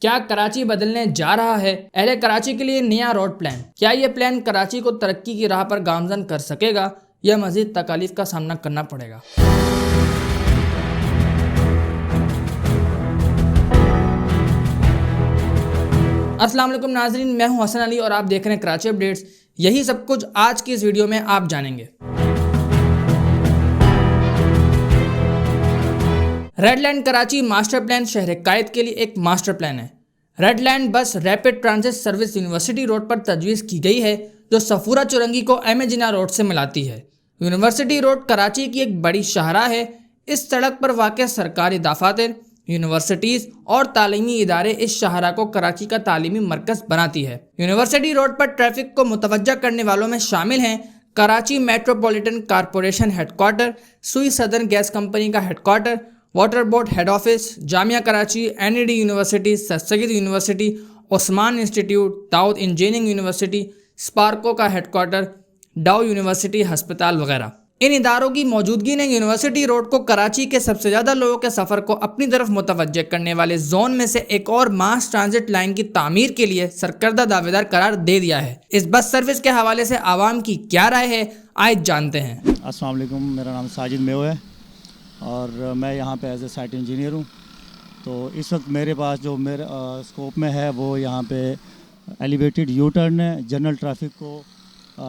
क्या कराची बदलने जा रहा है? अहले कराची के लिए नया रोड प्लान। क्या ये प्लान कराची को तरक्की की राह पर गामजन कर सकेगा या मजीद तकालीफ का सामना करना पड़ेगा? अस्सलाम वालेकुम नाजरीन, मैं हूं हसन अली और आप देख रहे हैं कराची अपडेट्स। यही सब कुछ आज की इस वीडियो में आप जानेंगे। Red line Karachi master plan शहर कायद के लिए एक मास्टर प्लान है। रेड लाइन बस rapid transit service university road पर तजवीज़ की गई है, जो सफूरा चुरंगी को एम जिना रोड से मिलाती है। यूनिवर्सिटी रोड कराची की एक बड़ी शाहराह है। इस सड़क पर वाक़ सरकारी दफातर, यूनिवर्सिटीज़ और तालीमी इदारे इस शाहराह को कराची का तालीमी मरकज़ बनाती है। यूनिवर्सिटी रोड पर ट्रैफिक को मुतवज्जा करने वालों में शामिल हैं Karachi metropolitan corporation headquarter, Sui southern gas company का headquarter, water board head office, Jamia Karachi, NED university, sir Syed university, Osman institute, Dawood engineering university, Suparco का हेडक्वार्टर, डाउ यूनिवर्सिटी अस्पताल वगैरह। इन इदारों की मौजूदगी ने यूनिवर्सिटी रोड को कराची के सबसे ज़्यादा लोगों के सफ़र को अपनी तरफ मुतवज्जे करने वाले जोन में से एक और मास ट्रांजिट लाइन की तामीर के लिए सरकर्दा दावेदार करार दे दिया है। इस बस सर्विस के हवाले से आवाम की क्या राय है, आइए जानते हैं। अस्सलाम वालेकुम, मेरा नाम साजिद मेव है और मैं यहाँ पे एज ए साइट इंजीनियर हूँ। तो इस वक्त मेरे पास जो मेरे स्कोप में है वो यहाँ पे एलिवेटेड यू टर्न है, जनरल ट्रैफिक को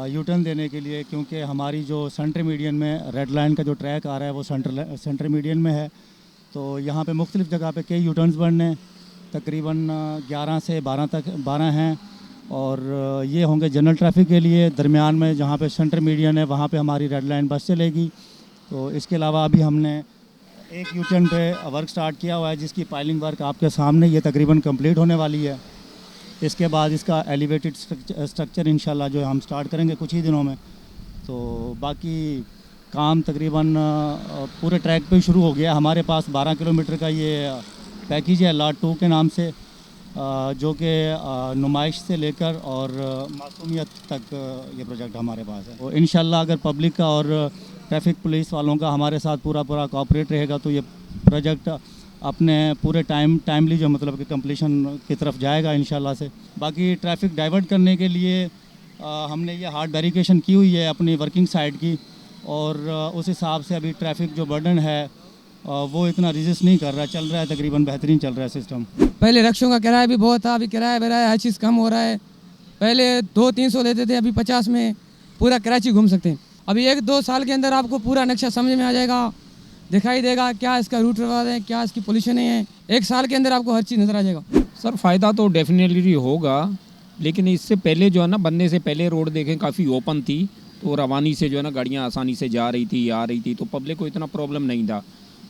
यू टर्न देने के लिए, क्योंकि हमारी जो सेंटर मीडियन में रेड लाइन का जो ट्रैक आ रहा है वो सेंटर मीडियन में है। तो यहाँ पे मुख्तलिफ़ जगह पे कई यू टर्न्स बनने हैं, तकरीबन 11 से 12 हैं और ये होंगे जनरल ट्रैफिक के लिए। दरमियान में जहाँ पे सेंटर मीडियन है वहाँ पे हमारी रेड लाइन बस चलेगी। तो इसके अलावा अभी हमने एक यू टर्न पे वर्क स्टार्ट किया हुआ है, जिसकी पाइलिंग वर्क आपके सामने ये तकरीबन कंप्लीट होने वाली है। इसके बाद इसका एलिवेटेड स्ट्रक्चर इंशाल्लाह जो हम स्टार्ट करेंगे कुछ ही दिनों में। तो बाकी काम तकरीबन पूरे ट्रैक पे शुरू हो गया। हमारे पास 12 किलोमीटर का ये पैकेज है लॉट 2 के नाम से, जो कि नुमाइश से लेकर और मासूमियत तक ये प्रोजेक्ट हमारे पास है। तो इंशाल्लाह अगर पब्लिक का और ट्रैफिक पुलिस वालों का हमारे साथ पूरा कोऑपरेट रहेगा तो ये प्रोजेक्ट अपने पूरे टाइमली जो मतलब कि कंप्लीशन की तरफ जाएगा इंशाल्लाह से। बाकी ट्रैफिक डाइवर्ट करने के लिए हमने ये हार्ड बैरिकेशन की हुई है अपनी वर्किंग साइड की, और उस हिसाब से अभी ट्रैफिक जो बर्डन है वो इतना रेजिस्ट नहीं कर रहा, चल रहा है, तकरीबन बेहतरीन चल रहा है सिस्टम। पहले रक्षों का किराया भी बहुत था, अभी किराया हर चीज़ कम हो रहा है। पहले 200-300 लेते थे, अभी 50 में पूरा कराची घूम सकते हैं। अभी 1-2 साल के अंदर आपको पूरा नक्शा समझ में आ जाएगा, दिखाई देगा क्या इसका रूट रवाज है, क्या इसकी पोल्यूशन है। 1 साल के अंदर आपको हर चीज़ नज़र आ जाएगा। सर फ़ायदा तो डेफिनेटली होगा, लेकिन इससे पहले जो है ना, बनने से पहले रोड देखें काफ़ी ओपन थी, तो रवानी से जो है ना गाड़ियाँ आसानी से जा रही थी, आ रही थी, तो पब्लिक को इतना प्रॉब्लम नहीं था।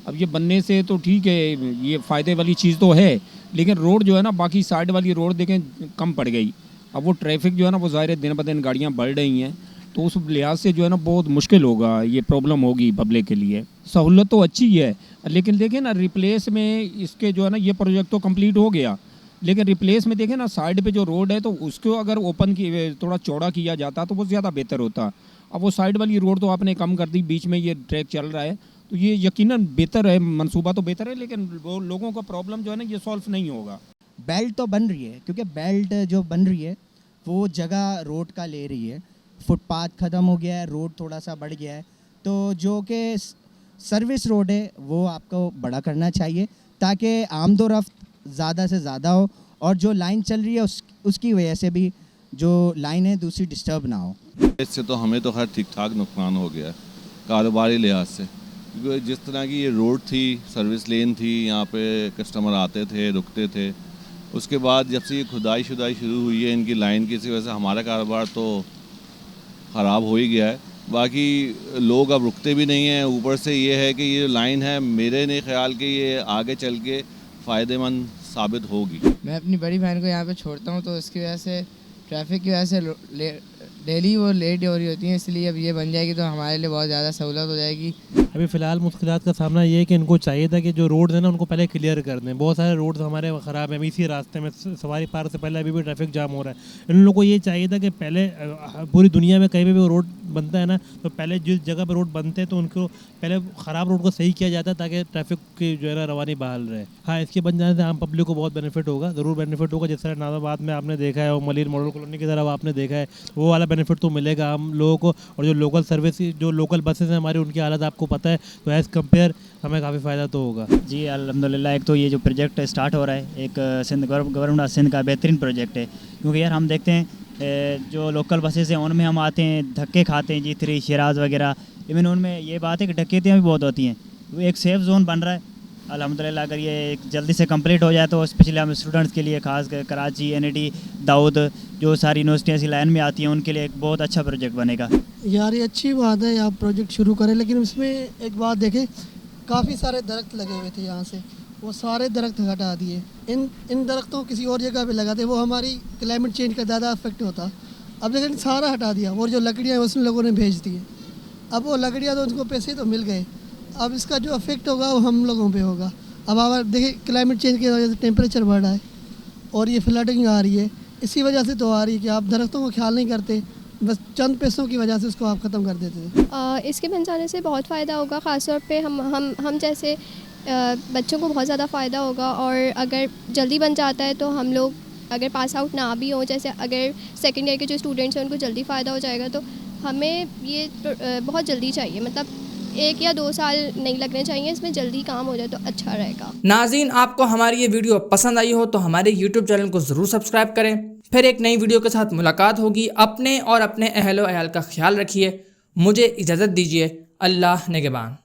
अब ये बनने से तो ठीक है, ये फ़ायदे वाली चीज़ तो है, लेकिन रोड जो है ना बाकी साइड वाली रोड देखें कम पड़ गई। अब वो ट्रैफिक जो है ना वो ज़ाहिर है दिन ब दिन गाड़ियाँ बढ़ रही हैं, तो उस लिहाज से जो है ना बहुत मुश्किल होगा, ये प्रॉब्लम होगी पब्लिक के लिए। सहूलत तो अच्छी है, लेकिन देखें ना रिप्लेस में इसके जो है ना ये प्रोजेक्ट तो कंप्लीट हो गया, लेकिन रिप्लेस में देखें ना साइड पे जो रोड है तो उसको अगर ओपन की थोड़ा चौड़ा किया जाता तो वो ज़्यादा बेहतर होता। अब वो साइड वाली रोड तो आपने कम कर दी, बीच में ये ट्रैक चल रहा है, तो ये यकीनन बेहतर है, मंसूबा तो बेहतर है, लेकिन वो लोगों का प्रॉब्लम जो है ना ये सॉल्व नहीं होगा। बेल्ट तो बन रही है, क्योंकि बेल्ट जो बन रही है वो जगह रोड का ले रही है। फुटपाथ ख़त्म हो गया है, रोड थोड़ा सा बढ़ गया है, तो जो कि सर्विस रोड है वो आपको बड़ा करना चाहिए ताकि आमदोरफ्त ज़्यादा से ज़्यादा हो, और जो लाइन चल रही है उसकी वजह से भी जो लाइन है दूसरी डिस्टर्ब ना हो। इससे तो हमें तो हर ठीक ठाक नुकसान हो गया कारोबारी लिहाज से, क्योंकि जिस तरह की ये रोड थी, सर्विस लेन थी, यहाँ पे कस्टमर आते थे, रुकते थे। उसके बाद जब से ये खुदाई शुदाई शुरू हुई है इनकी लाइन की, इसी वजह से हमारा कारोबार तो ख़राब हो ही गया है। बाकी लोग अब रुकते भी नहीं हैं। ऊपर से ये है कि ये लाइन है, मेरे नहीं ख्याल कि ये आगे चल के फ़ायदेमंद साबित होगी। मैं अपनी बड़ी बहन को यहाँ पे छोड़ता हूँ, तो इसकी वजह से ट्रैफिक की वजह से डेली वो लेट हो रही होती हैं, इसलिए अब ये बन जाएगी तो हमारे लिए बहुत ज़्यादा सहूलत हो जाएगी। अभी फ़िलहाल मुश्किलात का सामना ये है कि इनको चाहिए था कि जो रोड्स हैं ना उनको पहले क्लियर कर दें। बहुत सारे रोड्स हमारे ख़राब हैं, अभी इसी रास्ते में सवारी पार्क से पहले अभी भी ट्रैफिक जाम हो रहा है। इन लोगों को ये चाहिए था कि पहले पूरी दुनिया में कहीं भी वो रोड बनता है ना, तो पहले जिस जगह पर रोड बनते हैं तो उनको पहले ख़राब रोड को सही किया जाता है ताकि ट्रैफिक की जो है ना रवानी बहाल रहे। हाँ, इसके बन जाने से आम पब्लिक को बहुत बेनिफिट होगा, ज़रूर बेनिफिट होगा। जिस तरह नाज़ाबाद में आपने देखा है और मलिर मॉडल कॉलोनी की तरफ आपने देखा है, वो वाला बेनिफिट तो मिलेगा हम लोगों को। और जो लोकल सर्विस, जो लोकल बसेस हैं हमारी, उनकी हालत आपको पता है, तो एज़ कम्पेयर हमें काफ़ी फ़ायदा तो होगा। जी अल्हम्दुलिल्लाह, एक तो ये जो प्रोजेक्ट स्टार्ट हो रहा है, एक सिंध गवर्नमेंट ऑफ सिंध का बेहतरीन प्रोजेक्ट है। क्योंकि यार हम देखते हैं जो लोकल बसेस हैं उनमें हम आते हैं, धक्के खाते हैं, G3 शिराज वगैरह, इवन उनमें ये बात है कि डकैतियाँ भी बहुत होती हैं। वो एक सेफ़ जोन बन रहा है अल्हम्दुलिल्लाह। अगर ये जल्दी से कंप्लीट हो जाए तो स्पेशली हम स्टूडेंट्स के लिए, खास कर कराची, NIT, दाऊद, जो सारी यूनिवर्सिटियाँ इसी लाइन में आती हैं, उनके लिए एक बहुत अच्छा प्रोजेक्ट बनेगा। यार ये अच्छी बात है, आप प्रोजेक्ट शुरू करें, लेकिन इसमें एक बात देखें, काफ़ी सारे दरख्त लगे हुए थे यहाँ से, वो सारे दरख्त हटा दिए। इन दरख्तों को किसी और जगह पे लगाते, वो हमारी क्लाइमेट चेंज का ज़्यादा इफेक्ट होता। अब लेकिन सारा हटा दिया, और जो लकड़ियाँ उसने लोगों ने भेज दी। अब वो लकड़ियाँ तो उनको पैसे तो मिल गए, अब इसका जो इफेक्ट होगा वो हम लोगों पे होगा। अब आप देखिए क्लाइमेट चेंज की वजह से टेम्परेचर बढ़ रहा है और ये फ्लडिंग आ रही है, इसी वजह से तो आ रही है कि आप दरख्तों को ख्याल नहीं करते, बस चंद पैसों की वजह से उसको आप ख़त्म कर देते थे। इसके बन जाने से बहुत फ़ायदा होगा, ख़ासतौर पे हम जैसे बच्चों को बहुत ज़्यादा फ़ायदा होगा। और अगर जल्दी बन जाता है तो हम लोग अगर पास आउट ना भी हो, जैसे अगर सेकेंड ईयर के जो स्टूडेंट्स हैं उनको जल्दी फ़ायदा हो जाएगा। तो हमें ये बहुत जल्दी चाहिए, मतलब 1 या 2 साल नहीं लगने चाहिए, इसमें जल्दी काम हो जाए तो अच्छा रहेगा। नाज़रीन, आपको हमारी ये वीडियो पसंद आई हो तो हमारे YouTube चैनल को ज़रूर सब्सक्राइब करें। फिर एक नई वीडियो के साथ मुलाकात होगी। अपने और अपने अहल व अयाल का ख्याल रखिए। मुझे इजाज़त दीजिए। अल्लाह निगहबान।